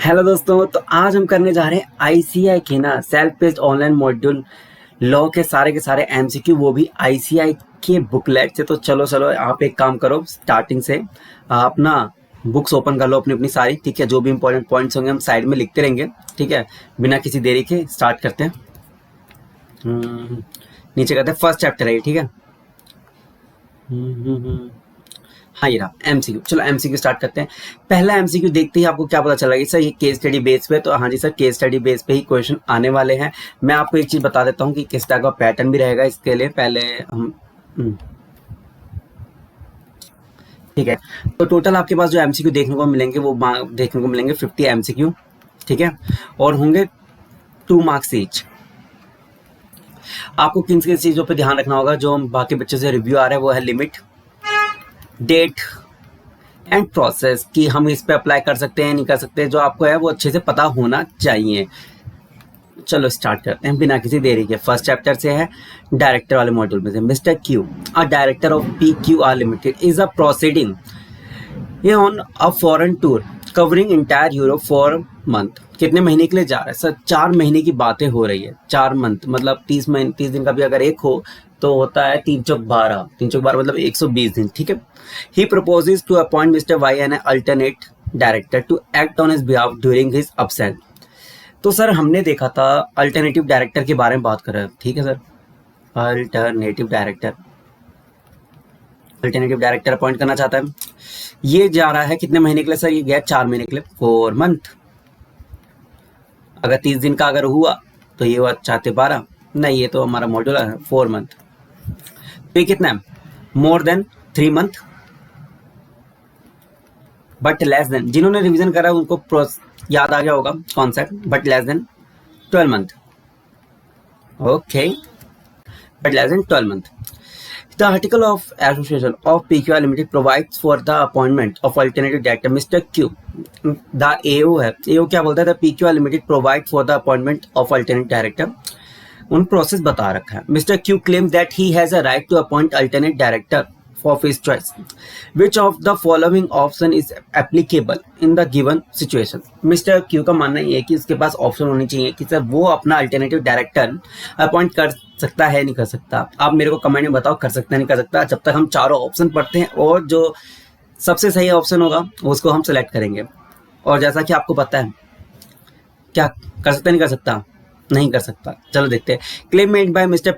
Hello दोस्तों, तो आज हम करने जा रहे हैं आईसीआई के ना self paced online module law के सारे एमसीक्यू, वो भी आईसीआई के बुकलेट से। तो चलो चलो आप एक काम करो, स्टार्टिंग से आप ना बुक्स ओपन कर लो अपनी अपनी सारी, ठीक है। जो भी इंपॉर्टेंट पॉइंट्स होंगे हम साइड में लिखते रहेंगे, ठीक है। बिना किसी देरी के स्टार्ट करते हैं। नीचे करते हैं, फर्स्ट चैप्टर है ये, ठीक है। हाँ, ये रहा एमसीक्यू। चलो एमसीक्यू स्टार्ट करते हैं। पहला एमसीक्यू देखते ही आपको क्या पता चला कि सर ये केस स्टडी बेस पे, तो हाँ जी सर, केस स्टडी बेस पे ही क्वेश्चन आने वाले हैं। मैं आपको एक चीज बता देता हूँ कि किस टाइप का पैटर्न भी रहेगा इसके लिए। पहले हम ठीक है। तो टोटल आपके पास जो एमसीक्यू देखने को मिलेंगे वो देखने को मिलेंगे 50 एमसीक्यू, ठीक है। और होंगे 2 मार्क्स ईच। आपको किन किन चीजों पे ध्यान रखना होगा, जो हम बाकी बच्चों से रिव्यू आ रहा है, वो है लिमिट, डेट एंड प्रोसेस, कि हम इस पे अप्लाई कर सकते हैं नहीं कर सकते, जो आपको है वो अच्छे से पता होना चाहिए। चलो स्टार्ट करते हैं बिना किसी देरी के। फर्स्ट चैप्टर से है डायरेक्टर वाले मॉड्यूल में से। Mister Q, a director of PQR limited is a proceeding on a foreign tour covering entire Europe for month. कितने महीने के लिए जा रहा है सर? 4 महीने की बातें हो रही है। 4 मंथ मतलब 30 दिन का भी अगर एक हो तो होता है 3 चौक 12, 3 चौक 12 मतलब 120 दिन, ठीक है। He proposes to appoint mister Y N alternate director to act on his behalf during his absence. तो सर हमने देखा था अल्टरनेटिव डायरेक्टर के बारे में बात कर रहे हैं, ठीक है सर। अल्टरनेटिव डायरेक्टर अपॉइंट करना चाहता है। ये जा रहा है कितने महीने के लिए सर? ये गया 4 महीने के लिए, 4 मंथ। अगर 30 दिन का अगर हुआ तो ये हुआ 4×12, नहीं ये तो हमारा मॉड्यूल है 4 मंथ। तो ये कितना है? More than 3 month but less than, जिन्होंने रिवीजन करा उनको याद आ गया होगा concept, but less than 12 month. Okay, but less than 12 month. The article of association of PQR Limited provides for the appointment of alternative director Mr. Q. The AO है, AO क्या बोलता है? The PQR Limited provide for the appointment of alternate director. उन process बता रखा है। Mr. Q claims that he has a right to appoint alternate director of his choice. Which of the following option is applicable in the given situation? Mr. Q का मानना ये है कि उसके पास ऑप्शन होनी चाहिए कि सर वो अपना अल्टरनेटिव डायरेक्टर अपॉइंट कर सकता है नहीं कर सकता। आप मेरे को कमेंट में बताओ, कर सकता है नहीं कर सकता। जब तक हम चारों ऑप्शन पढ़ते हैं और जो सबसे सही ऑप्शन होगा उसको हम सेलेक्ट करेंगे। और जैसा कि आपको पता है, क्या कर सकता नहीं कर सकता? नहीं कर सकता। चलो देखते हैं। Claim made by mister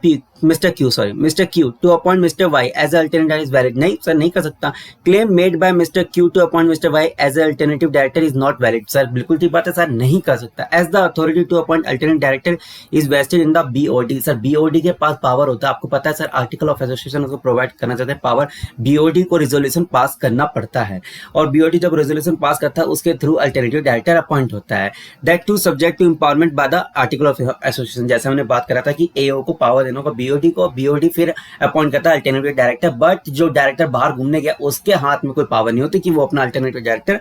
Q to appoint mister Y as alternative is valid. नहीं सर, नहीं कर सकता। Claim made by mister Q to appoint mister Y as alternative director is not valid. Sir बिल्कुल ठीक बात है सर, नहीं कर सकता। As the authority to appoint alternative director is vested in the BOD। Sir BOD के पास power होता है, आपको पता है सर। आर्टिकल ऑफ एसोसिएशन उसको प्रोवाइड करना चाहते हैं पावर। BOD को रिजोल्यूशन पास करना पड़ता है, और BOD जब रेजोल्यूशन पास करता है उसके थ्रू अल्टरनेटिव डायरेक्टर अपॉइंट होता है। That to subject to empowerment by the article of association. जैसे हमने बात करा था कि AO को पावर देना होगा BOD को, BOD फिर अपॉइंट करता है अल्टरनेटिव डायरेक्टर। बट जो डायरेक्टर बाहर घूमने गया उसके हाथ में कोई पावर नहीं होती कि वो अपना अल्टरनेटिव डायरेक्टर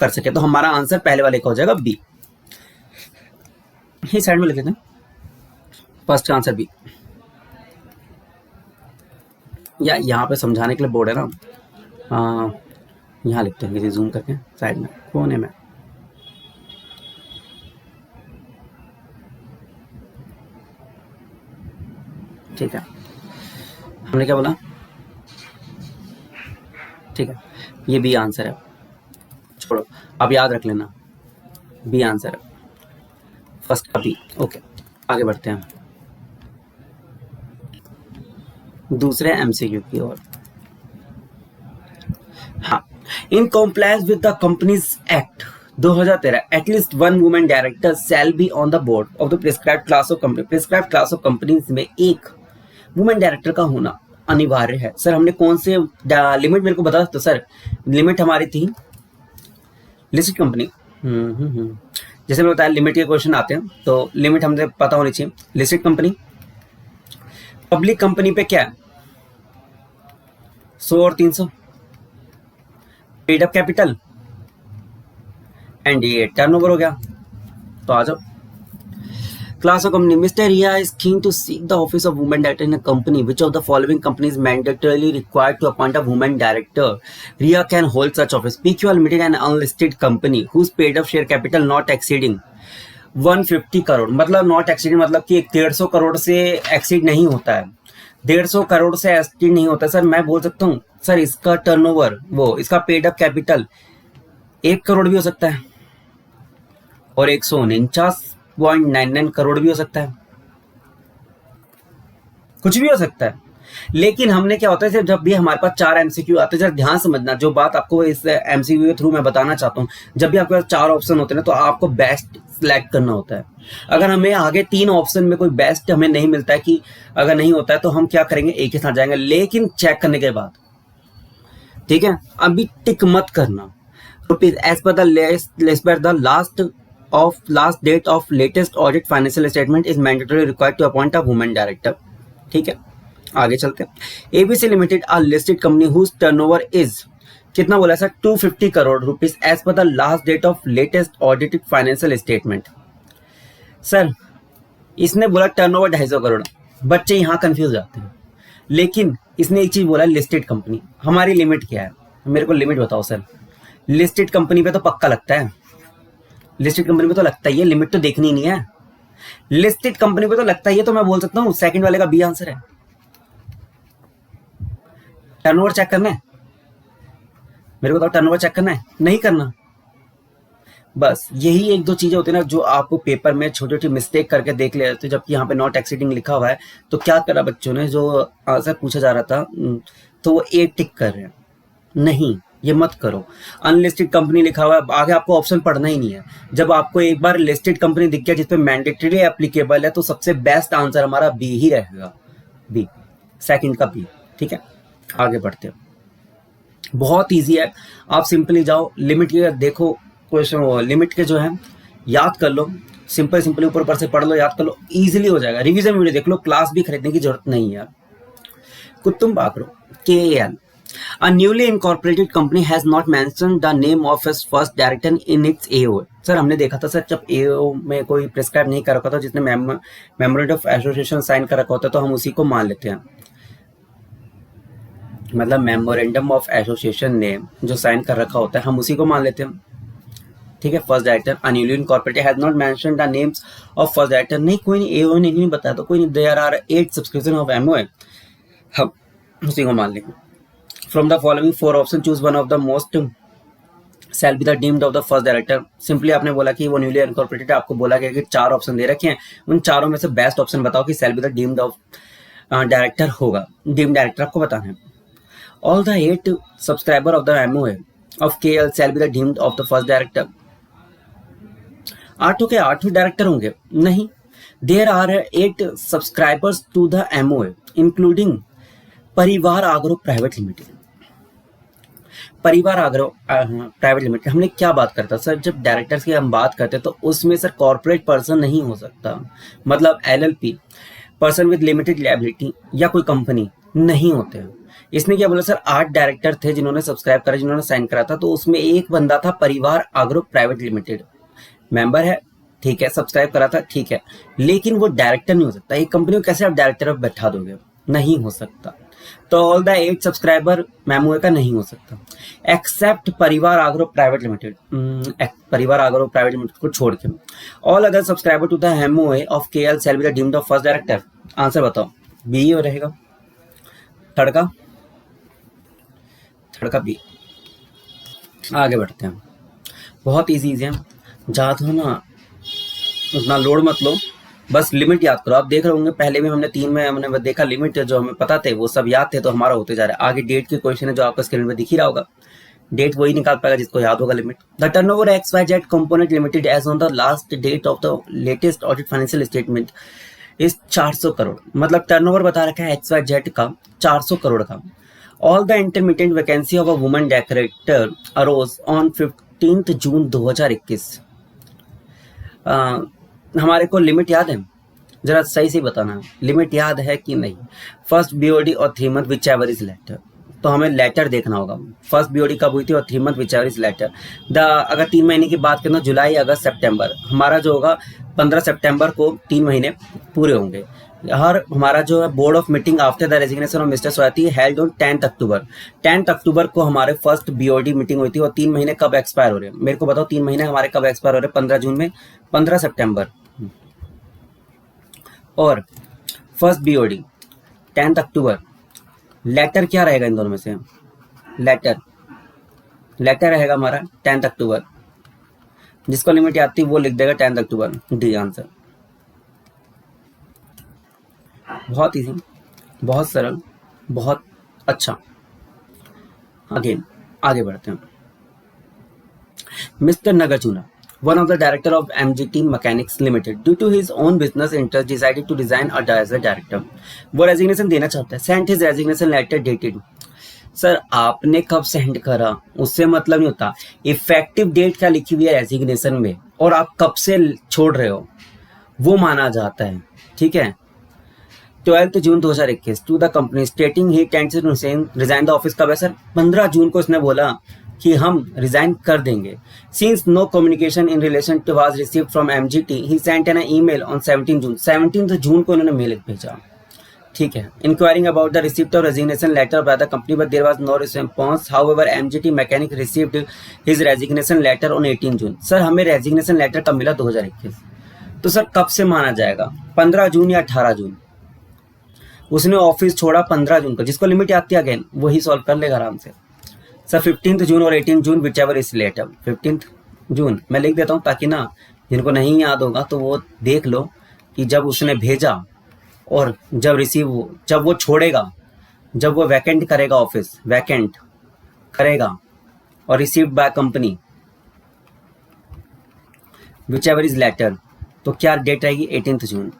कर सके। तो हमारा आंसर पहले वाले का हो जाएगा B। ही साइड में लिखे थे फर्स्ट आंसर B। या यहाँ पे समझाने के लिए बोर्ड है ना, यहाँ लिखते हैं किसी जूम करके साइड में कोने में। ठीक है, हमने क्या बोला? ठीक है, ये B आंसर है। छोड़ो, अब याद रख लेना B आंसर है फर्स्ट का B। ओके, आगे बढ़ते हैं दूसरे MCQ की ओर। हाँ, in compliance with the companies act 2013 at least 1 women director shall be on the board of the prescribed class of company. Prescribed class of companies में एक वुमेन डायरेक्टर का होना अनिवार्य है। सर हमने कौन से लिमिट मेरे को बता सकते? सर लिमिट हमारी थी लिस्टेड कंपनी। जैसे मैं बताया लिमिट के क्वेश्चन आते हैं तो लिमिट हमसे पता होनी चाहिए। लिस्टेड कंपनी, पब्लिक कंपनी पे क्या है? 100 और 300 पेड अप कैपिटल एंड ये टर्नओवर हो गया। तो आ जाओ, Class of company. Mr. Ria is keen to seek the office of woman director in a company. Which of the following companies mandatorily required to appoint a woman director? Ria can hold such office. PQR Limited, an unlisted company whose paid up share capital not exceeding 150 crore. मतलब not exceed मतलब कि 150 करोड़ से exceed नहीं होता है. 150 करोड़ से exceed नहीं होता. सर मैं बोल सकता हूँ सर इसका टर्नओवर वो इसका पेड अप कैपिटल 1 करोड़ भी हो सकता है और 149.99 करोड़ भी हो सकता है. कुछ भी हो सकता है. लेकिन हमने क्या होता है जब भी हमारे पास 4 एमसीक्यू आते हैं, जरा ध्यान समझना जो बात आपको इस एमसीक्यू के थ्रू मैं बताना चाहता हूँ. जब भी आपके पास 4 ऑप्शन होते हैं ना तो आपको बेस्ट सिलेक्ट करना होता है. अगर हमें आगे 3 ऑप्शन में कोई बेस्ट हमें नहीं मिलता है कि अगर नहीं होता है तो हम क्या करेंगे एक के साथ जाएंगे, लेकिन चेक करने के बाद. ठीक है, अभी टिक मत करना. As per the last date of latest audit financial statement is mandatory required to appoint a women director. ठीक है, आगे चलते हैं. ABC limited a listed company whose turnover is कितना बोला sir 250 crore rupees as per the last date of latest audited financial statement. Sir इसने बोला turnover 250 crore. बच्चे यहाँ कंफ्यूज जाते हैं, लेकिन इसने एक चीज बोला लिस्टेड कंपनी. हमारी लिमिट क्या है, मेरे को लिमिट बताओ सर. लिस्टेड कंपनी पे तो पक्का लगता है, लिस्टेड कंपनी पे तो लगता ही है, लिमिट तो देखनी नहीं है. लिस्टेड कंपनी पे तो लगता ही है, तो मैं बोल सकता हूँ सेकंड वाले का बी आंसर है. टर्नओवर चेक करना है मेरे को, तो टर्नओवर चेक करना है नहीं करना. बस यही 1-2 चीजें होती है ना जो आपको पेपर में छोटी छोटी मिस्टेक करके देख ले जाते. जबकि यहाँ पे नॉट एक्सीडिंग लिखा हुआ है तो क्या करा बच्चों ने, जो आंसर पूछा जा रहा था तो वो 1 टिक कर रहे हैं. नहीं, ये मत करो. अनलिस्टेड कंपनी लिखा हुआ है, आगे आपको ऑप्शन पढ़ना ही नहीं है. जब आपको एक बार लिस्टेड कंपनी दिख गया जिसपे मैंडेटरी एप्लीकेबल है तो सबसे बेस्ट आंसर हमारा बी ही रहेगा. बी, सेकंड का बी. ठीक है, आगे बढ़ते हैं. बहुत इजी है, आप सिंपली जाओ लिमिट के देखो क्वेश्चन, लिमिट के जो है याद कर लो. सिंपल ऊपर से पढ़ लो, याद कर लो, इजीली हो जाएगा. रिवीजन वीडियो देख लो, क्लास भी खरीदने की जरूरत नहीं है. कुतुम Bokaro KAL. A newly incorporated company has not mentioned the name of its first director in its AO. Sir हमने देखा था सर जब AO में कोई प्रिस्क्राइब नहीं कर रखा था, जिसने मेमोरेंडम ऑफ एसोसिएशन साइन कर रखा होता है तो हम उसी को मान लेते हैं. मतलब मेमोरेंडम ऑफ एसोसिएशन ने जो साइन कर रखा होता है हम उसी को मान लेते हैं. ठीक है, first director. A newly incorporated has not mentioned the names of first director. नहीं, कोई नहीं, AO ने नहीं बताया तो कोई नहीं. There are 8 subscription of MOA, हम उसी को मान लेंगे. From the following 4 options, choose one of the most shall be the deemed of the first director. Simply आपने बोला कि वो न्यूली इनकॉर्पोरेटेड, आपको बोला गया कि 4 ऑप्शन दे रखे हैं, उन चारों में से बेस्ट ऑप्शन बताओ कि shall be the deemed of director होगा. डीम्ड डायरेक्टर आपको बताना है. All the 8 subscriber of the MOA of KL shall be the deemed of the first director. 8 के 8 डायरेक्टर होंगे? नहीं. There are 8 subscribers to the MOA including परिवार आग्रो private limited. परिवार आग्रो प्राइवेट लिमिटेड हमने क्या बात करता सर, जब डायरेक्टर्स की हम बात करते तो उसमें सर कॉर्पोरेट पर्सन नहीं हो सकता. मतलब LLP, person with limited liability या कोई कंपनी नहीं होते हैं. इसने क्या बोला सर 8 डायरेक्टर थे जिन्होंने सब्सक्राइब करा, जिन्होंने साइन करा था, तो उसमें एक बंदा था परिवार आग्रो प्राइवेट लिमिटेड. मेंबर है, ठीक है, सब्सक्राइब करा था, ठीक है, लेकिन वो डायरेक्टर नहीं हो सकता. एक कंपनी को कैसे आप डायरेक्टर बैठा दोगे, नहीं हो सकता. तो ऑल द 8 सब्सक्राइबर मेमोए का नहीं हो सकता एक्सेप्ट परिवार आग्रो प्राइवेट लिमिटेड. परिवार आग्रो प्राइवेट लिमिटेड को छोड़ के all other subscriber to the MOA of KL shall be the deemed of first director. Answer बताओ, बी ही रहेगा. थर्ड का बी. आगे बढ़ते हैं, बहुत इजी है. ज्यादा हो ना उतना लोड मत लो, बस लिमिट याद करो. आप देख रहे होंगे पहले भी हमने 3 में हमने देखा लिमिट जो हमें पता थे वो सब याद थे, तो हमारा होते जा रहा है. आगे डेट के क्वेश्चन है जो आपको स्क्रीन में दिख ही रहा होगा. डेट वही निकाल पाएगा जिसको याद होगा limit. The turnover XYZ component limited as on the last date of the latest audit financial statement is 400 crore. मतलब टर्नओवर बता रखा है XYZ का 400 करोड़ का. All the intermediate vacancy of a woman director arose on 15 June 2021. हमारे को limit याद है, जरा सही से बताना लिमिट याद है कि नहीं. फर्स्ट BOD और 3 month which is later. तो हमें लेटर देखना होगा। फर्स्ट बीओडी कब हुई थी और 3 month which is later. अगर 3 महीने की बात करें तो जुलाई, अगस्त, सितंबर, हमारा जो होगा 15 सितंबर को 3 महीने पूरे होंगे। हमारा जो है board of meeting after the resignation of mister सोयाती हेल्ड ऑन 10 अक्टूबर। 10 अक्टूबर को हमारे फर्स्ट बीओडी मीटिंग हुई थी। और 3 महीने कब एक्सपायर हो रहे हैं मेरे को बताओ, 3 महीने हमारे कब एक्सपायर हो रहे हैं? 15 जून में, 15 सितंबर। और फर्स्ट बीओडी 10 अक्टूबर। लेटर क्या रहेगा इन दोनों में से? लेटर रहेगा हमारा 10 अक्टूबर। जिसको लिमिट याद थी वो लिख देगा 10 अक्टूबर। D answer. बहुत इजी, बहुत सरल, बहुत अच्छा। आगे बढ़ते हैं। Mister Nagarjuna, one of the director of MGT Mechanics Limited, due to his own business interest, decided to resign as a director. वो रेजिग्नेशन देना चाहता है। Sent his resignation letter dated. Sir आपने कब सेंड करा उससे मतलब नहीं होता। इफेक्टिव डेट क्या लिखी हुई है रेजिग्नेशन में और आप कब से छोड़ रहे हो वो माना जाता है। ठीक है। 12 June 2021 to the company stating he tends to resign the office. कब है सर? 15 जून को इसने बोला कि हम रिजाइन कर देंगे। Since no communication in relation to was received from MGT he sent an email on 17 June. 17 June को इन्होंने मेल भेजा। ठीक है। Inquiring about the receipt of resignation letter by the company but there was no response. However MGT mechanic received his resignation letter on 18 June. Sir हमें resignation letter कब मिला? 2021। तो sir कब से माना जाएगा? 15 जून या 18 जून? उसने ऑफिस छोड़ा 15 जून को। जिसको लिमिट याद थी अगेन वही सॉल्व कर लेगा आराम से। सर 15 जून और 18 जून विच एवर इज लेटर। 15 जून मैं लिख देता हूँ ताकि ना जिनको नहीं याद होगा तो वो देख लो कि जब उसने भेजा और जब रिसीव हो, जब वो छोड़ेगा, जब वो वैकेंट करेगा, ऑफिस वैकेंट करेगा और received by company which is later, तो क्या डेट रहेगी? 18 जून।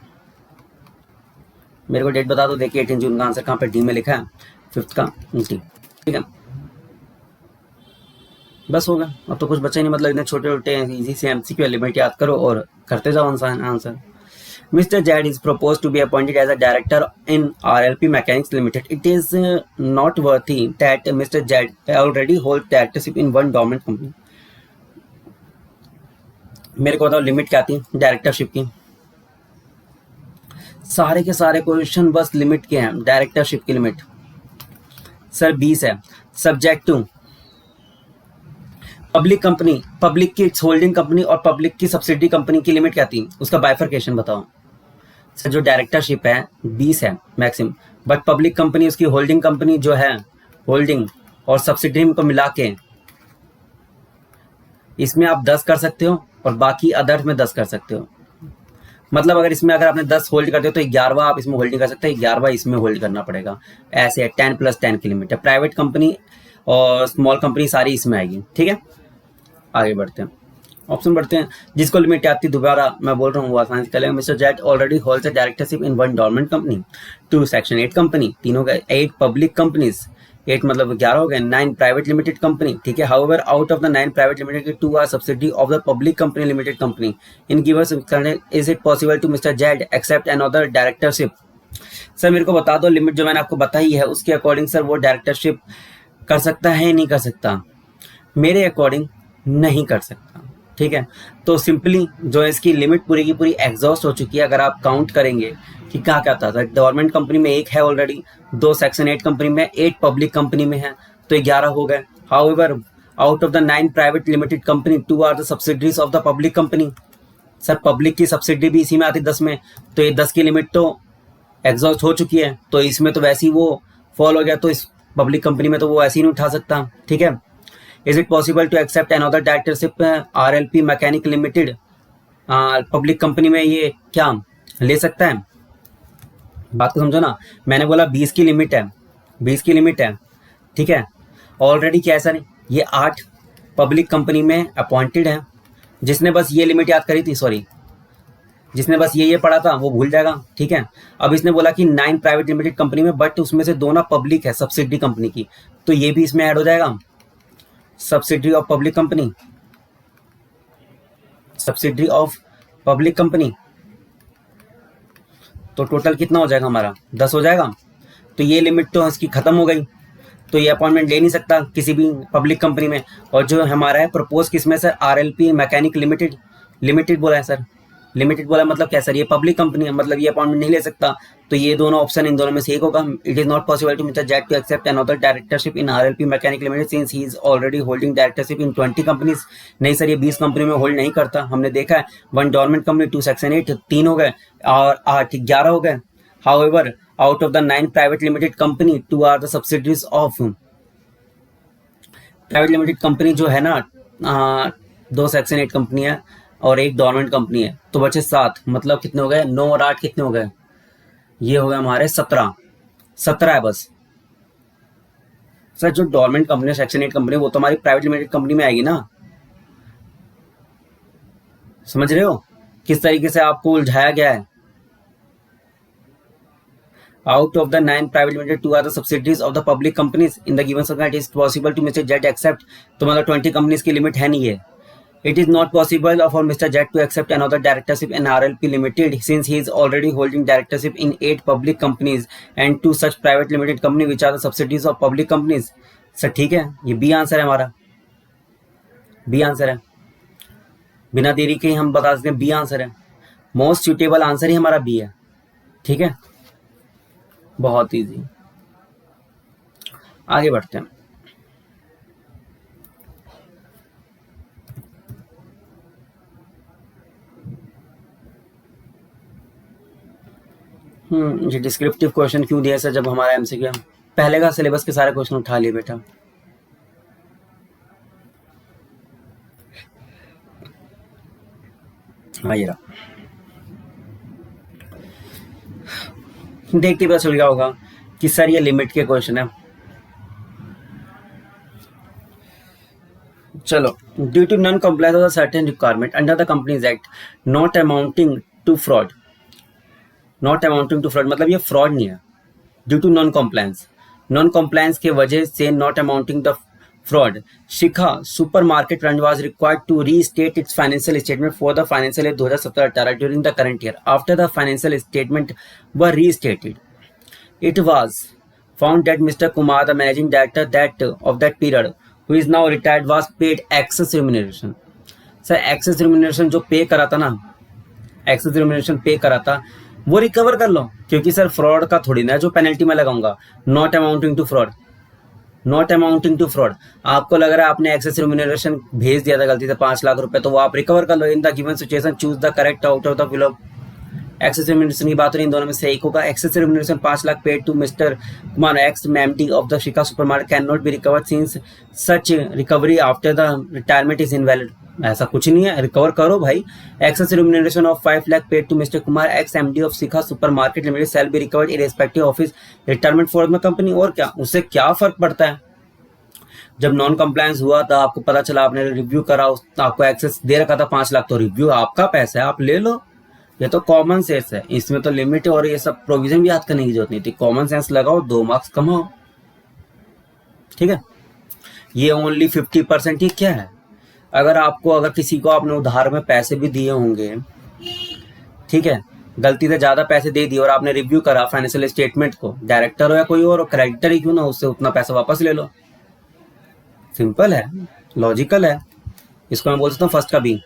मेरे को डेट बता दो। देखिए 18 जून का आंसर कहाँ पे? डी में लिखा है, 5th का डी। ठीक है, बस हो गया। अब तो कुछ बचा ही नहीं। मतलब इतने छोटे छोटे इजी से एमसीक्यू एलिमेंट याद करो और करते जाओ answer. Mr. Jad is proposed to be appointed as a director in RLP Mechanics Limited. It is not worthy that Mr. Jad already holds directorship in one dormant company. मेरे को बताओ limit क्या थी डायरेक्टरशिप की? सारे के सारे question बस लिमिट के हैं। डायरेक्टरशिप की लिमिट सर 20 है। Subject to public company, public की होल्डिंग कंपनी और पब्लिक की सब्सिडी कंपनी की लिमिट क्या थी? उसका बाइफर्केशन बताओ। सर जो डायरेक्टरशिप है 20 है मैक्सिमम, बट पब्लिक कंपनी उसकी होल्डिंग कंपनी जो है, होल्डिंग और सब्सिडी को मिला के इसमें आप 10 कर सकते हो और बाकी अदर्स में 10 कर सकते हो। मतलब अगर इसमें अगर आपने 10 होल्ड करते हो तो 11वां आप इसमें होल्डिंग कर सकते हैं, 11वां इसमें होल्ड करना पड़ेगा। ऐसे 10 + 10 की लिमिट है। प्राइवेट कंपनी और स्मॉल कंपनी सारी इसमें आएगी। ठीक है, आगे बढ़ते हैं, ऑप्शन बढ़ते हैं। जिसको लिमिट आती दोबारा मैं बोल रहा हूँ वो आसानी से कर लेंगे। Mister Z already holds a directorship in 1 dormant company, 2 section 8 company, तीनों का 8 पब्लिक कंपनीज, 8 मतलब 11 हो गए, 9 प्राइवेट लिमिटेड कंपनी। ठीक है, however out of the 9 private limited 2 are subsidy of the public company limited company. In given is it possible to mister Z accept another directorship? Sir मेरे को बता दो limit जो मैंने आपको बताई है उसके अकॉर्डिंग सर वो डायरेक्टरशिप कर सकता है नहीं कर सकता? मेरे अकॉर्डिंग नहीं कर सकता। ठीक है, तो सिंपली जो है इसकी लिमिट पूरी की पूरी एग्जॉस्ट हो चुकी है। अगर आप काउंट करेंगे कि क्या क्या था, गवर्नमेंट कंपनी में 1 है ऑलरेडी, 2 सेक्शन 8 कंपनी में, 8 पब्लिक कंपनी में है, तो 11 हो गए। However out of the 9 private limited company 2 are the subsidiaries of the public company. Sir public की सब्सिडी भी इसी में आती 10 में, तो ये 10 की लिमिट तो एग्जॉस्ट हो चुकी है, तो इसमें तो वैसे ही वो फॉल हो गया, तो इस पब्लिक कंपनी में तो वो ऐसे ही नहीं उठा सकता। ठीक है, is it possible to accept another directorship RLP mechanic limited? Public company में ये क्या ले सकता है? बात को समझो ना, मैंने बोला 20 की लिमिट है, 20 की लिमिट है। ठीक है, ऑलरेडी क्या ऐसा नहीं, ये 8 पब्लिक कंपनी में अपॉइंटेड है। जिसने बस ये लिमिट याद करी थी, सॉरी, जिसने बस ये पढ़ा था वो भूल जाएगा। ठीक है, अब इसने बोला कि 9 प्राइवेट लिमिटेड कंपनी में, बट उसमें से 2 ना पब्लिक है सब्सिडी कंपनी की, तो ये भी इसमें ऐड हो जाएगा। Subsidiary of public company, subsidiary of public company, तो टोटल कितना हो जाएगा हमारा? 10 हो जाएगा। तो ये लिमिट तो इसकी खत्म हो गई। तो ये अपॉइंटमेंट ले नहीं सकता किसी भी पब्लिक कंपनी में। और जो हमारा है प्रपोज किसमें sir, RLP mechanic limited, limited बोला है सर, लिमिटेड बोला मतलब क्या सर, ये पब्लिक कंपनी है, मतलब ये अपॉइंटमेंट नहीं ले सकता। तो ये दोनों ऑप्शन इन दोनों में से एक होगा। It is not possible to mister Z to accept another directorship in RLP mechanic limited since he is already holding directorship in 20 companies. नहीं सर, ये 20 कंपनी में होल्ड नहीं करता, हमने देखा है। 1 गवर्नमेंट कंपनी, 2 सेक्शन 8, 3 हो गए और 8 11 हो गए। However out of the 9 private limited company 2 are the subsidiaries of private limited company जो है ना, 2 सेक्शन 8 कंपनी है और 1 गवर्नमेंट कंपनी है, तो बचे 7, मतलब कितने हो गए, 9 और 8 कितने हो गए, ये हो गए हमारे 17 है बस। सर जो गवर्नमेंट कंपनी सेक्शन 8 कंपनी वो तो हमारी प्राइवेट लिमिटेड कंपनी में आएगी ना, समझ रहे हो किस तरीके से आपको उलझाया गया है। Out of the 9 private limited, 2 are the subsidiaries of the public companies. In the given circumstance, it is possible to Mr. Jet accept, तो मतलब 20 कंपनीज की लिमिट है नहीं है। It is not possible for Mr. Jet to accept another directorship in RLP Limited since he is already holding directorship in 8 public companies and 2 such private limited company which are the subsidiaries of public companies. Sir ठीक है, ये B answer है हमारा, B answer है, बिना देरी के हम बता सकते हैं बी आंसर है। मोस्ट सुटेबल आंसर ही हमारा बी है। ठीक है, बहुत इजी। आगे बढ़ते हैं। ये डिस्क्रिप्टिव क्वेश्चन क्यों दिया सर, जब हमारा एमसीक्यू पहले का सिलेबस के सारे क्वेश्चन उठा लिए बेटा। हाँ ये रहा, देखते पता चल गया होगा कि सर ये लिमिट के क्वेश्चन है। चलो, due to non compliance of certain requirement under the companies act not amounting to fraud, not amounting to fraud मतलब ये फ्रॉड नहीं है। Due to non compliance, non compliance के वजह से not amounting the fraud, Shikha Supermarket Brand was required to restate its financial statement for the financial year 2017-18 during the current year. After the financial statement were restated, it was found that Mr. Kumar, the managing director of that period, who is now retired, was paid excess remuneration. Sir, excess remuneration जो पे करा था ना, excess remuneration पे करा था वो recover कर लो, क्योंकि सर फ्रॉड का थोड़ी ना जो पेनल्टी में लगाऊंगा। Not amounting to fraud, not amounting to fraud. आपको लग रहा है आपने एक्सेस रिम्यूनरेशन भेज दिया था गलती से 5 लाख रुपए, तो वो आप रिकवर कर लो। In the given situation choose the correct out of the below. Excess remuneration की बात हो रही, इन दोनों में से एक होगा। Excess remuneration 5 lakh paid to mister Kumar ex MD of the Shikha supermarket can not be recovered since such recovery after the retirement is invalid. ऐसा कुछ नहीं है, रिकवर करो भाई। Excess remuneration of 5 lakh paid to mister Kumar ex MD of Shikha supermarket limited shall be recovered irrespective of his retirement for the company. और क्या, उससे क्या फर्क पड़ता है। जब नॉन कंप्लायंस हुआ था, आपको पता चला, आपने रिव्यू करा, आपको एक्सेस दे रखा था 5 लाख, तो रिव्यू आपका पैसा है, आप ले लो। ये तो कॉमन सेंस है, इसमें तो लिमिट और ये सब प्रोविजन भी याद करने की जरूरत नहीं थी। कॉमन सेंस लगाओ, 2 मार्क्स कमाओ। ठीक है, ये ओनली 50% ही क्या है। अगर किसी को आपने उधार में पैसे भी दिए होंगे, ठीक है, गलती से ज्यादा पैसे दे दिए और आपने रिव्यू करा फाइनेंशियल स्टेटमेंट को, डायरेक्टर हो या कोई और क्रेडिटर ही क्यों ना, उससे उतना पैसा वापस ले लो। सिंपल है, लॉजिकल है। इसको मैं बोल सकता हूँ फर्स्ट का बी।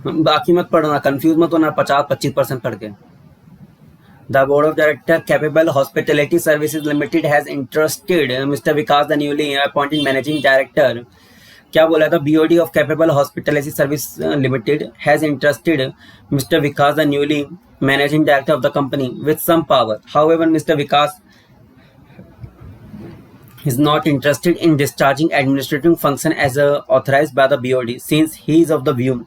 बाकी मत पढ़ना, कंफ्यूज मत होना 50-25% पढ़ के। The board of director Capable Hospitality Services Limited has interested Mr. Vikas, the newly appointed managing director. क्या बोला था, BOD of Capable Hospitality Service Limited has interested Mr. Vikas, the newly managing director of the company, with some power. However, Mr. Vikas is not interested in discharging administrative function as authorized by the BOD, since he is of the view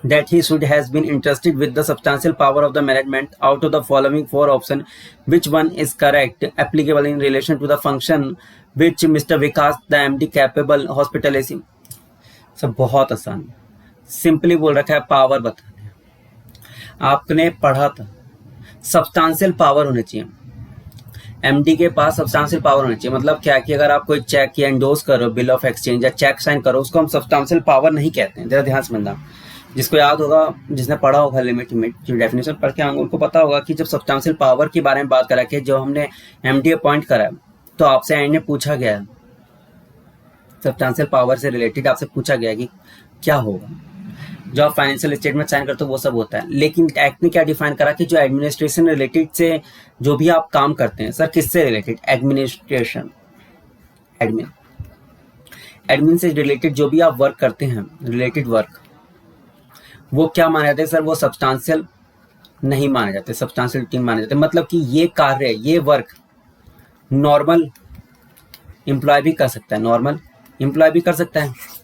that he should has been entrusted with the substantial power of the management. Out of the following 4 options, which one is correct, applicable in relation to the function which Mr. Vikas, the MD Capable Hospitality? सब बहुत आसान, simply बोल रखा है, power बता दिया। आपने पढ़ा था सब्सटेंशियल पावर होनी चाहिए, एमडी के पास सब्सटेंशियल पावर होनी चाहिए। मतलब क्या कि अगर आप कोई चेक या एंडोर्स करो, बिल ऑफ एक्सचेंज या चेक साइन करो, उसको हम सब्सटेंशियल पावर नहीं कहते हैं। जरा ध्यान से समझना, जिसको याद होगा, जिसने पढ़ा होगा लिमिट जो डेफिनेशन पढ़ के आएंगे उनको पता होगा कि जब सब्सटेंशियल पावर के बारे में बात करा के जो हमने एमडी अपॉइंट करा है, तो आपसे एंड में पूछा गया है सब्सटेंशियल पावर से रिलेटेड आपसे पूछा गया है कि क्या होगा। जो आप फाइनेंशियल स्टेटमेंट साइन करते हो वो सब होता है, लेकिन एक्ट ने क्या डिफाइन करा कि जो एडमिनिस्ट्रेशन रिलेटेड से जो भी आप काम करते हैं, सर किससे रिलेटेड, एडमिनिस्ट्रेशन, एडमिन से रिलेटेड जो भी आप वर्क करते हैं, रिलेटेड वर्क, वो क्या माने जाते हैं सर, वो सब्सटेंशियल नहीं माने जाते, सब्सटेंशियल माने जाते, मतलब कि ये कार्य, ये वर्क नॉर्मल एम्प्लॉय भी कर सकता है, नॉर्मल एम्प्लॉय भी कर सकता है।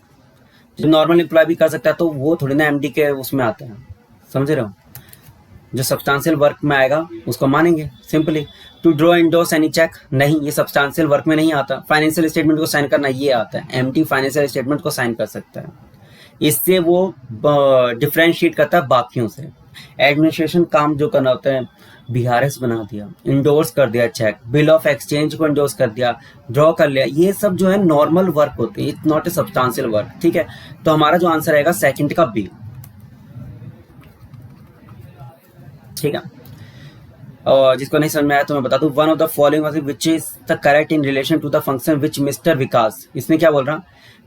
जो नॉर्मल एम्प्लॉय भी कर सकता है तो वो थोड़ी ना एमडी के उसमें आता है, समझ रहे हो। जो सब्सटेंशियल वर्क में आएगा उसको मानेंगे simply. To draw endorse any cheque, नहीं, ये सब्सटेंशियल वर्क में नहीं आता। फाइनेंशियल स्टेटमेंट को साइन करना ये आता है, एमडी फाइनेंशियल स्टेटमेंट को साइन कर सकता है, इससे वो डिफ्रेंशिएट करता है बाकियों से। एडमिनिस्ट्रेशन काम जो करना होता है, बीआरएस बना दिया, इंडोर्स कर दिया चेक, बिल ऑफ एक्सचेंज को इंडोर्स कर दिया, ड्रॉ कर लिया, ये सब जो है नॉर्मल वर्क होते हैं, it's not a substantial work, ठीक है। तो हमारा जो आंसर आएगा सेकंड का बी, ठीक है। और जिसको नहीं समझ में आया तो मैं बता दूं, one of the following which is the correct in relation to the function which mister Vikas, इसमें क्या बोल रहा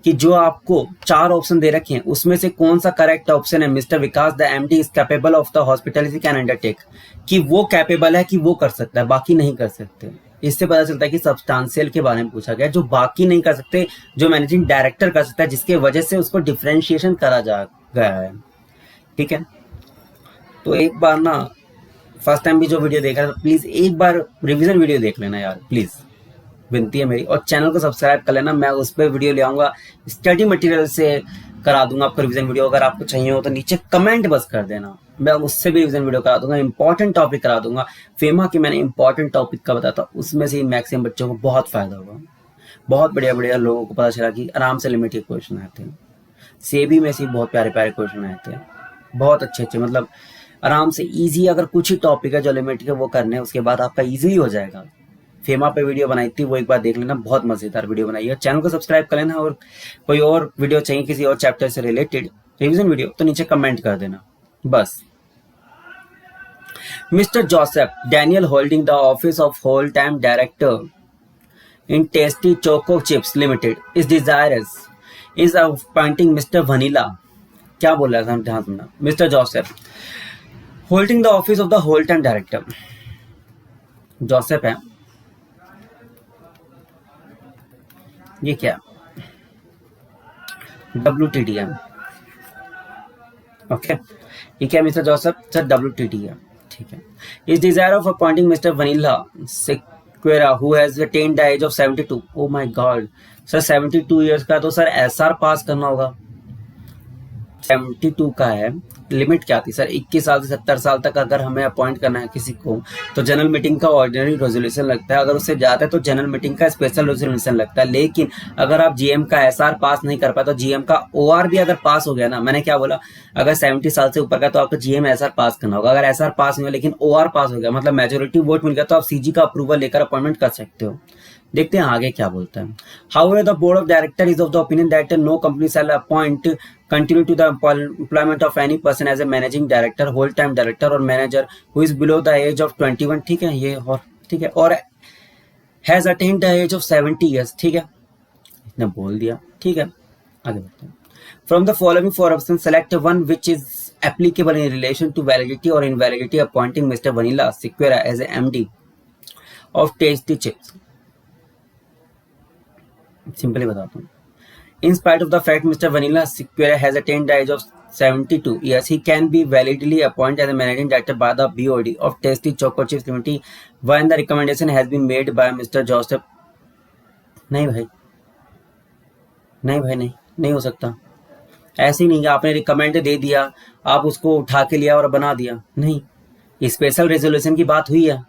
कि जो आपको 4 ऑप्शन दे रखे हैं उसमें से कौन सा करेक्ट ऑप्शन है, mister Vikas the MD is capable of the hospitality can undertake, कि वो कैपेबल है, कि वो कर सकता है, बाकी नहीं कर सकते। इससे पता चलता है कि सब्सटेंशियल के बारे में पूछा गया, जो बाकी नहीं कर सकते, जो मैनेजिंग डायरेक्टर कर सकता है, जिसके वजह से उसको डिफ्रेंशिएशन करा जा गया है, ठीक है। तो एक बार ना फर्स्ट टाइम भी जो वीडियो देख रहा है प्लीज एक बार रिवीजन वीडियो देख लेना यार, प्लीज विनती है मेरी, और चैनल को सब्सक्राइब कर लेना। मैं उस पर वीडियो ले आऊंगा, स्टडी मटेरियल से करा दूंगा आपको रिवीजन वीडियो। अगर आपको चाहिए हो तो नीचे कमेंट बस कर देना, मैं उससे भी रिवीजन वीडियो करा दूंगा, इंपॉर्टेंट टॉपिक करा दूंगा। फेमा की मैंने इंपॉर्टेंट टॉपिक का बताया था, उसमें से मैक्सिमम बच्चों को बहुत फायदा होगा। बहुत बढ़िया बढ़िया लोगों को पता चला कि आराम से लिमिटेड क्वेश्चन आए थे, सेबी में से बहुत प्यारे प्यारे क्वेश्चन आए थे, बहुत अच्छे अच्छे, मतलब आराम से इजी। अगर कुछ ही टॉपिक है जो लिमिट के वो करने हैं, उसके बाद आपका इजी हो जाएगा। फेमा पे वीडियो बनाई थी, वो एक बार देख लेना, बहुत मजेदार वीडियो बनाई है। चैनल को सब्सक्राइब कर लेना, और कोई और वीडियो चाहिए किसी और चैप्टर से रिलेटेड रिवीजन वीडियो तो नीचे कमेंट कर देना बस। Mister Joseph Daniel holding the office of whole time director in tasty choco chips limited is desirous is appointing mister Vanilla. क्या बोल रहा था, ध्यान सुनना। Mister Joseph holding the office of the whole time director, Joseph है, ये क्या, WTDM, okay, ये क्या मिस्टर जोसेफ, सर WTD है, ठीक है। इस desire of appointing mister vanilla Sequeira who has attend the age of 72, oh my god sir 72 years का, तो सर SR पास करना होगा। 72 का है, लिमिट क्या थी सर, 21 साल से 70 साल तक अगर हमें अपॉइंट करना है किसी को तो जनरल मीटिंग का ऑर्डिनरी रेजोल्यूशन लगता है, अगर उससे जाता है तो जनरल मीटिंग का स्पेशल रेजोल्यूशन लगता है। लेकिन अगर आप जीएम का SR पास नहीं कर पाए तो जीएम का OR भी अगर पास हो गया ना, मैंने क्या बोला, अगर 70 साल से ऊपर का तो आपको जीएम SR पास करना होगा। अगर SR पास नहीं हुआ लेकिन OR पास हो गया, मतलब मेजोरिटी वोट मिल गया, तो आप CG का अप्रूवल लेकर अपॉइंटमेंट कर सकते हो। देखते हैं आगे क्या बोलता है। However the board of director is of the opinion that no company shall appoint continue to the employment of any person as a managing director, whole time director और manager who is below the age of 21, ठीक है, ये और ठीक है, और has attend the age of 70 years, ठीक है, इतना बोल दिया, ठीक है, आगे बढ़ते हैं। From the following 4 options select one which is applicable in relation to validity और invalidity appointing mister vanilla Sequeira as a MD of tasty chips. Simply बताता हूँ। In spite of the fact Mr. Vanilla Sequeira has attained the age of 72 years, he can be validly appointed as a managing director by the BOD of Tasty Choco Chips Limited when the recommendation has been made by Mr. Joseph। नहीं भाई, नहीं भाई, नहीं हो सकता। ऐसे ही नहीं, आपने रिकमेंड दे दिया, आप उसको उठा के लिया और बना दिया, नहीं, स्पेशल रेजोल्यूशन की बात हुई है,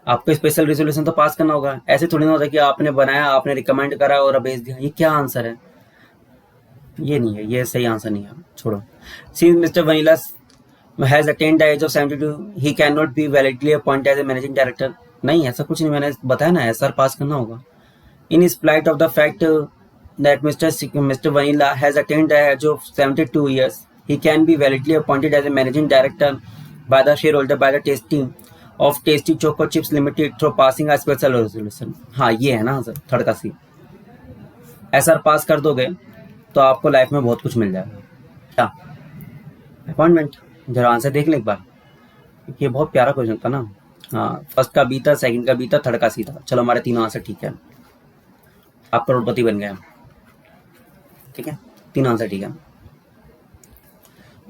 आपको स्पेशल रेजोल्यूशन तो पास करना होगा। ऐसे थोड़ी ना होता कि आपने बनाया, आपने रिकमेंड करा और भेज दिया। ये क्या आंसर है, ये नहीं है, ये सही आंसर नहीं है, छोड़ो। Since mister vanilla has attend the age of 72 he can not be validly appointed as a managing director. नहीं, ऐसा कुछ नहीं, मैंने बताया ना, SR पास करना होगा। In spite of the fact that mister vanilla has attend the age of 72 years he can be validly appointed as a managing director by the shareholder by the tasty of Tasty Choco Chips Limited through passing a special resolution. हाँ ये है ना sir, third का सी। SR पास कर दोगे तो आपको life में बहुत कुछ मिल जाएगा। क्या अपॉइंटमेंट? जरा आंसर देख ले एक बार, ये बहुत प्यारा क्वेश्चन था ना। हाँ, फर्स्ट का बी था, सेकंड का बी था, थर्ड का सी था। चलो हमारे तीनों आंसर ठीक है, आप करोड़पति बन गए। ठीक है, तीन आंसर ठीक है।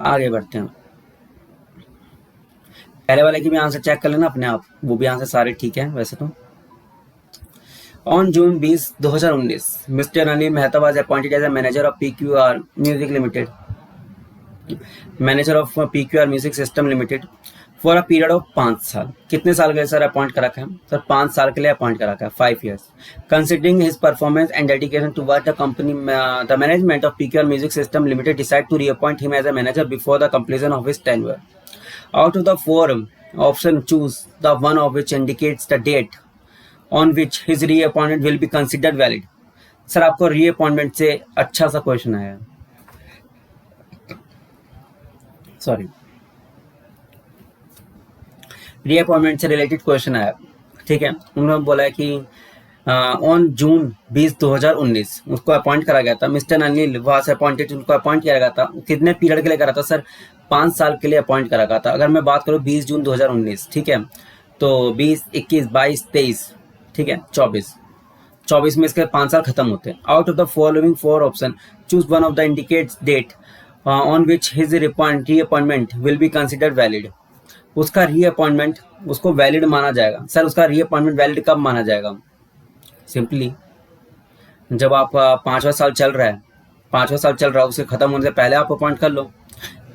आगे बढ़ते हैं, पहले वाले की भी आंसर चेक कर लेना अपने आप, वो भी आंसर सारे ठीक है वैसे तो। On June 20, 2019 mister Anil Mehta was appointed as a manager of PQR music limited, manager of PQR music system limited for a period of 5 साल। कितने साल के लिए सर अपॉइंट करा है? सर 5 साल के लिए अपॉइंट करा है, 5 years। Considering his performance and dedication toward the company, the management of PQR music system limited decide to reappoint him as a manager before the completion of his tenure. Out of the 4 options, choose the one of which indicates the date on which his reappointment will be considered valid। Sir आपको reappointment से अच्छा सा question आया, sorry reappointment से related question आया। ठीक है, उन्होंने बोला है कि ऑन जून 20, 2019 उसको अपॉइंट करा गया था। मिस्टर अनिल वाज अपॉइंटेड, उनको अपॉइंट किया गया था। कितने पीरियड के लिए करा था सर? 5 साल के लिए अपॉइंट करा गया था। अगर मैं बात करूँ 20 जून 2019, ठीक है, तो 20, 21, 22, 23, ठीक है, 24 में इसके 5 साल खत्म होते हैं। Out of the following 4 option choose one of the indicates date on which his reappointment will be considered valid. उसका रीअपॉइंटमेंट उसको वैलिड माना जाएगा। सर उसका रीअपॉइंटमेंट वैलिड कब माना जाएगा? सिंपली जब आप 5वां साल चल रहा है, 5वां साल चल रहा है, उसके खत्म होने से पहले आप अपॉइंट कर लो।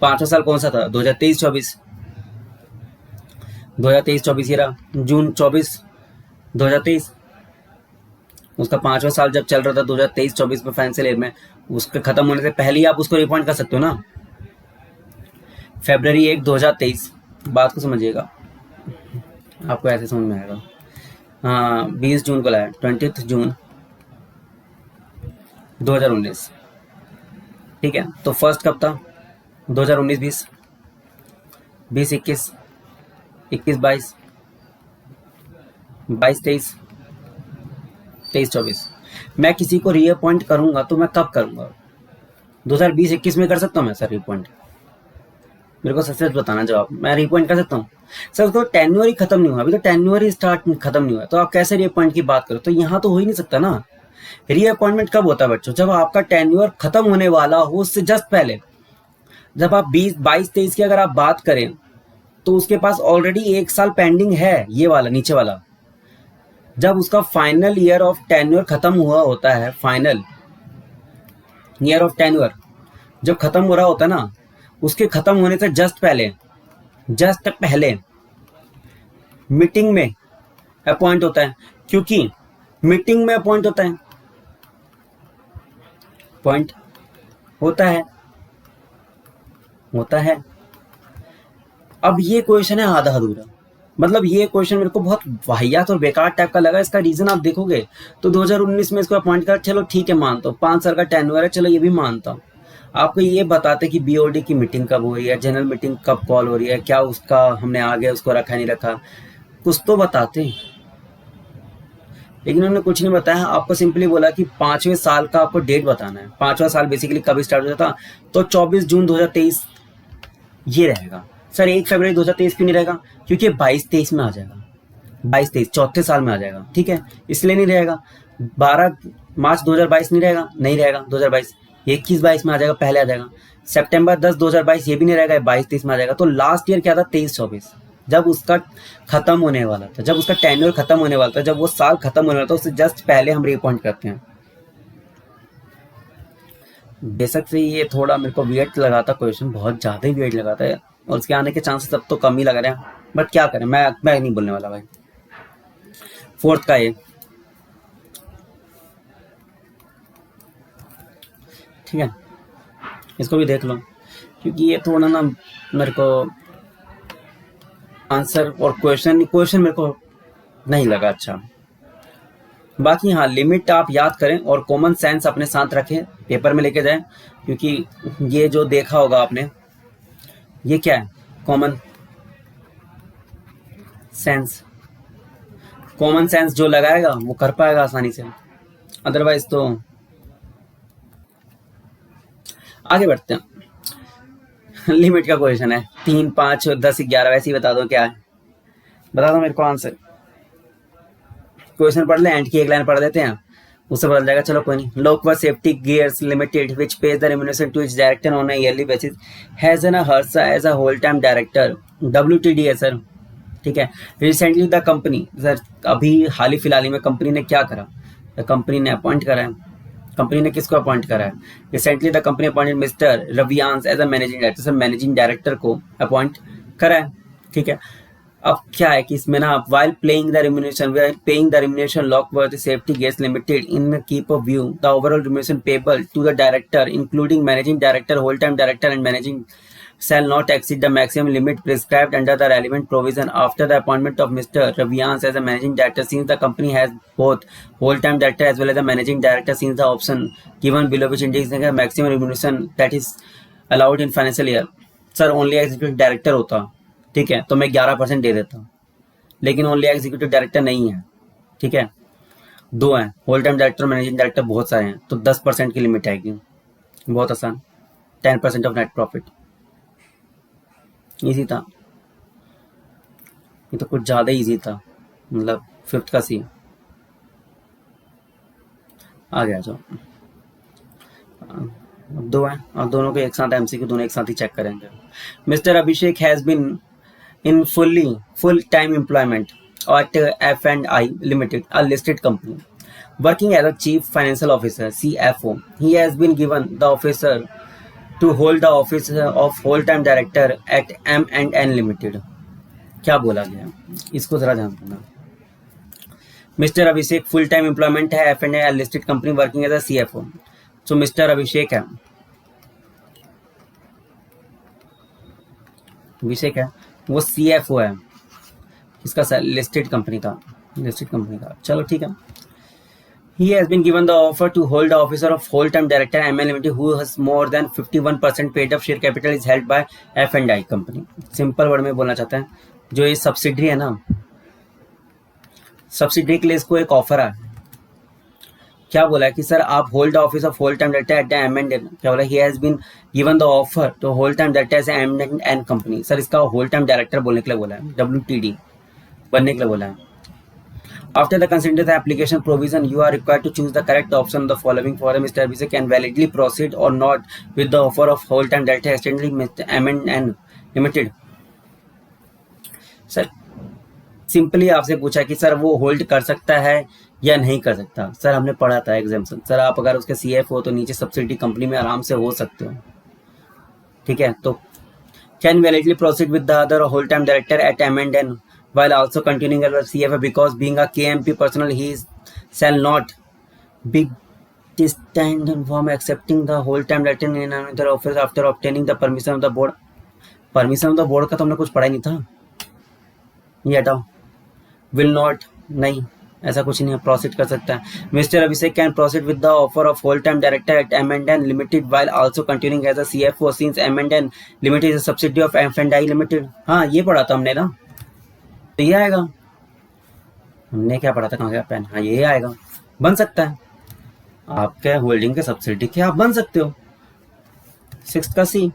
5वां साल कौन सा था? 2023-24, 2023-24 ये रहा, जून 24 2023। उसका 5वां साल जब चल रहा था 2023-24 में फाइनेंशियल ईयर में, उसके खत्म होने से पहले ही आप उसको रिअपॉइंट कर सकते हो ना। फरवरी 1, 2023, बात को समझिएगा, आपको ऐसे समझ में आएगा। हाँ 20 जून को लाया, 20 जून 2019। ठीक है, तो फर्स्ट कब था? 2019-20, 20-21, 21-22, 22-23, 23-24। मैं किसी को रीअपॉइंट करूंगा तो मैं कब करूंगा? 2020-21 में कर सकता हूँ मैं सर रीअपॉइंट? मेरे को सच बताना जवाब, मैं रीअपॉइंट कर सकता हूँ? सर उसको टेन्योर ही खत्म नहीं हुआ, अभी तो टेन्योर ही स्टार्ट खत्म नहीं हुआ, तो आप कैसे रीअपॉइंट की बात करो? तो यहाँ तो हो ही नहीं सकता ना। रीअपॉइंटमेंट कब होता है बच्चों? जब आपका टेन्योर खत्म होने वाला हो, उससे जस्ट पहले। जब आप 20, 22, 23 की अगर आप बात करें तो उसके पास ऑलरेडी 1 साल पेंडिंग है, ये वाला नीचे वाला। जब उसका फाइनल ईयर ऑफ टेन्योर खत्म हुआ होता है, फाइनल ईयर ऑफ टेन्योर जब खत्म हो रहा होता है ना, उसके खत्म होने से जस्ट पहले मीटिंग में अपॉइंट होता है, क्योंकि मीटिंग में अपॉइंट होता है। अब ये क्वेश्चन है आधा अधूरा, मतलब ये क्वेश्चन मेरे को बहुत वाहियात और बेकार टाइप का लगा। इसका रीजन आप देखोगे तो 2019 में इसको अपॉइंट कर, चलो ठीक है मानता हूँ, 5 साल का टेन्योर है, चलो ये भी मानता हूँ। आपको ये बताते कि BOD की मीटिंग कब हो रही है, जनरल मीटिंग कब कॉल हो रही है, क्या उसका हमने आगे उसको रखा नहीं रखा, कुछ तो बताते। लेकिन उन्होंने कुछ नहीं बताया, आपको सिंपली बोला कि 5वें साल का आपको डेट बताना है। 5वां साल बेसिकली कब स्टार्ट होता था? तो 24 जून 2023 ये रहेगा। सर 1 फरवरी 2023 क्यों नहीं रहेगा? क्योंकि 22-23 में आ जाएगा, 22-23 चौथे साल में आ जाएगा। ठीक है, इसलिए नहीं रहेगा। 12 मार्च 2022 नहीं रहेगा, 2022 21-22 में आ जाएगा, पहले आ जाएगा। सितंबर 10, 2022 ये भी नहीं रहेगा, 22-23 में आ जाएगा। तो लास्ट ईयर क्या था? 23-24, जब उसका खत्म होने वाला था, जब उसका टेन्योर खत्म होने वाला था, जब वो साल खत्म होने वाला था, उससे जस्ट पहले हम रीअपॉइंट करते हैं। बेशक से ये थोड़ा मेरे को वियर्ड लगा था क्वेश्चन, बहुत ज़्यादा ही वियर्ड लगा था, और उसके आने के चांसेस अब तो कम ही लग रहे हैं, बट क्या करें, मैं नहीं बोलने वाला भाई। फोर्थ का ये, ठीक है, इसको भी देख लो, क्योंकि ये थोड़ा ना मेरे को आंसर और क्वेश्चन मेरे को नहीं लगा अच्छा। बाकी हाँ, लिमिट आप याद करें और कॉमन सेंस अपने साथ रखें, पेपर में लेके जाएं, क्योंकि ये जो देखा होगा आपने, ये क्या है, कॉमन सेंस। कॉमन सेंस जो लगाएगा वो कर पाएगा आसानी से, अदरवाइज तो। आगे बढ़ते हैं। लिमिट का क्वेश्चन है, 3, 5, 10, 11 वैसे ही बता दो क्या है, बता दो मेरे को आंसर। क्वेश्चन पढ़ ले, एंड की एक लाइन पढ़ देते हैं, उससे बदल जाएगा। चलो कोई नहीं। लोकवा safety gears limited which pays the remuneration to its director on a yearly basis has N Harsha as a whole time director, WTD है सर, ठीक है। रिसेंटली द कंपनी, सर अभी हाल ही फिलहाल में कंपनी ने क्या करा, कंपनी ने अपॉइंट करा है। कंपनी ने किसको अपॉइंट करा है? Recently the company appointed mister Raviansh as a managing director, sir managing director को अपॉइंट करा है, ठीक है। अब क्या है कि इसमें ना, while paying the remuneration Lockworth Safety Gas Limited in keep of view the overall remuneration payable to the director, including managing director, whole time director, and managing shall not exceed the maximum limit prescribed under the relevant provision after the appointment of Mr. Ravians as a managing director. Since the company has both whole time director as well as a managing director, since the option given below which indicates the maximum remuneration that is allowed in financial year, sir only executive director होता, ठीक है, तो मैं 11% दे देता हूँ, लेकिन only executive director नहीं है, ठीक है, 2 हैं, whole time director, managing director बहुत सारे हैं, तो 10% की लिमिट आएगी। बहुत आसान, 10% ऑफ नेट प्रॉफिट, इजी था ये तो, कुछ ज़्यादा इजी था, मतलब 5th का सी। आ गया जो 2 हैं, और दोनों के एक साथ MCQ, दोनों एक साथ ही चेक करेंगे। Mister Abhishek has been in full-time employment at F&I Limited, a listed company, working as a Chief Financial Officer (CFO). He has been given the officer to hold the office of whole-time director at M&N Limited. क्या बोला गया, इसको जरा ध्यान देना। Mister Abhishek full time employment है F&I listed company, working as a CFO। So mister Abhishek है, वो CFO है, इसका सर लिस्टेड कंपनी का, चलो ठीक है। He has been given the offer to hold the officer of whole-time director ML Limited, who has more than 51% paid up share capital is held by F&I company। Simple word में बोलना चाहते हैं, जो ये सब्सिडरी है ना, subsidiary के लिए इसको एक ऑफर है। क्या बोला है कि सर आप hold office of whole time director at M&N, क्या बोला, he has been given the offer to whole time director as M&N company. Sir इसका होल टाइम डायरेक्टर बोलने के लिए बोला है, WTD बनने के लिए बोला है। After the consider the application provision, you are required to choose the correct option of the following for Mr. Abhishek can validly proceed or not with the offer of whole time director extended Mr. M&N Limited। Sir simply आपसे पूछा कि sir वो hold कर सकता है या नहीं कर सकता। सर हमने पढ़ा था एग्जाम्पल, सर आप अगर उसके CFO हो तो नीचे सब्सिडी कंपनी में आराम से हो सकते हो, ठीक है। तो can validly proceed with the other whole time director at M&N while also continuing as a CFO, because being a KMP personnel he shall not be distant from accepting the whole time director in another office after obtaining the permission of the board। Permission of the board का तो हमने कुछ पढ़ा ही नहीं था, ये हटाओ। Will not, नहीं ऐसा कुछ नहीं है, प्रोसीड कर सकता है। Mister Abhishek can proceed with the offer of whole time director at M&N limited while also continuing as a CFO since M&N limited is a subsidiary of F&I limited. हाँ ये पढ़ा था हमने ना, तो ये आएगा। हमने क्या पढ़ा था, कहाँ गया पेन, हाँ ये आएगा, बन सकता है। आपके होल्डिंग के सब्सिडी के आप बन सकते हो, 6th का C।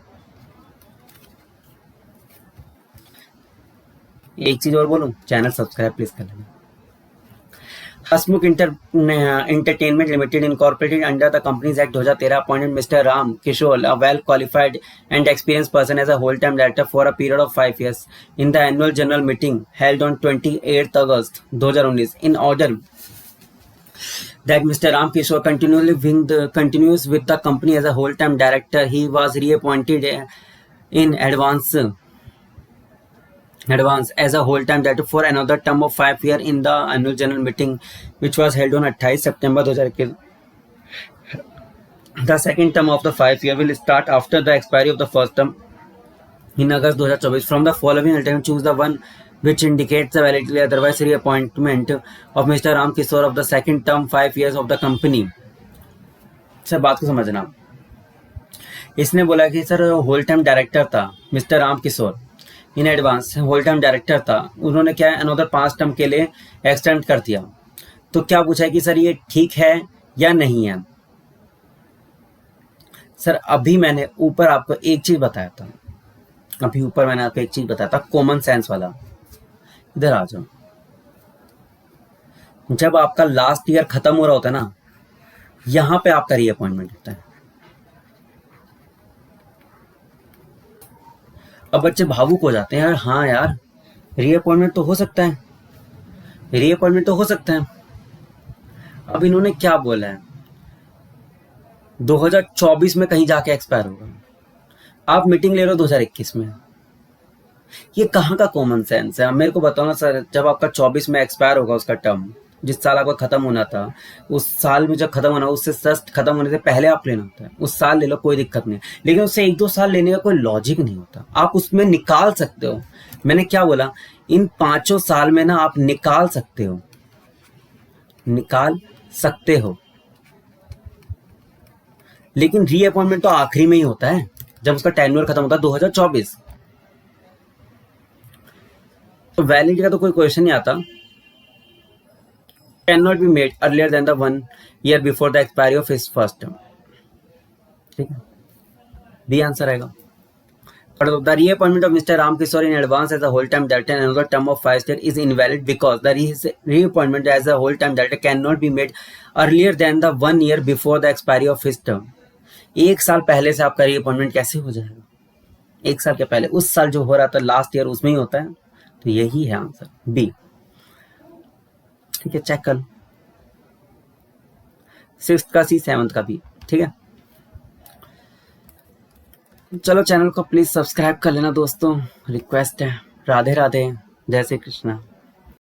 एक चीज और बोलूं, चैनल सब्सक्राइब प्लीज कर लेना। हसमुख Entertainment Limited incorporated under the Companies Act 2013 appointed Mr. Ram Kishore, a well qualified and experienced person, as a whole time director for a period of 5 years in the annual general meeting held on 28th August 2019 in order that Mr. Ram Kishore continues with the company as a whole time director. He was reappointed in advance as a whole time director for another term of 5 years in the annual general meeting which was held on 28 September 2021। The second term of the 5 year will start after the expiry of the first term in August 2024। From the following alternative choose the one which indicates the validity otherwise reappointment of Mr. Ram Kishore of the second term 5 years of the company। Sir बात को समझना, इसने बोला कि sir whole time director था mister Ram Kishore, in advance whole time director था, उन्होंने क्या अनदर 5 टर्म के लिए एक्सटेंड कर दिया। तो क्या पूछा है कि सर ये ठीक है या नहीं है। सर अभी मैंने ऊपर आपको एक चीज बताया था, कॉमन सेंस वाला। इधर आ जाओ, जब आपका लास्ट ईयर खत्म हो रहा होता है ना, यहां पे आपका रीअपॉइंटमेंट होता है। अब बच्चे भावुक हो जाते हैं, यार हाँ यार रीअपॉइंटमेंट तो हो सकता है, अब इन्होंने क्या बोला है 2024 में कहीं जाके एक्सपायर होगा, आप मीटिंग ले रहे हो 2021 में। ये कहाँ का कॉमन सेंस है, आप मेरे को बताओ ना सर। जब आपका 24 में एक्सपायर होगा उसका टर्म, जिस साल आपका खत्म होना था, उस साल में जब खत्म होना, उससे जस्ट खत्म होने से पहले आप लेना होता है। उस साल ले लो, कोई दिक्कत नहीं, लेकिन उससे 1-2 साल लेने का कोई लॉजिक नहीं होता। आप उसमें निकाल सकते हो, मैंने क्या बोला, इन 5 साल में ना आप निकाल सकते हो, लेकिन रीअपॉइंटमेंट तो आखिरी में ही होता है जब उसका टेन्योर खत्म होता है 2024। तो वैलिडिटी का तो कोई क्वेश्चन नहीं आता। Can not be made earlier than the 1 year before the expiry of his first term. ठीक है, बी आंसर आएगा। But the reappointment of Mr. Ram Kishore in advance as a whole-time director and another term of 5 years is invalid because the reappointment as a whole-time director cannot be made earlier than the 1 year before the expiry of his term। 1 साल पहले से आपका reappointment कैसे हो जाएगा? 1 साल के पहले, उस साल जो हो रहा था लास्ट ईयर उसमें ही होता है। तो यही है आंसर बी। ठीक है, चेक कर लो, 6th का सी, 7th का भी। ठीक है, चलो चैनल को प्लीज सब्सक्राइब कर लेना दोस्तों, रिक्वेस्ट है। राधे राधे, जय श्री कृष्णा।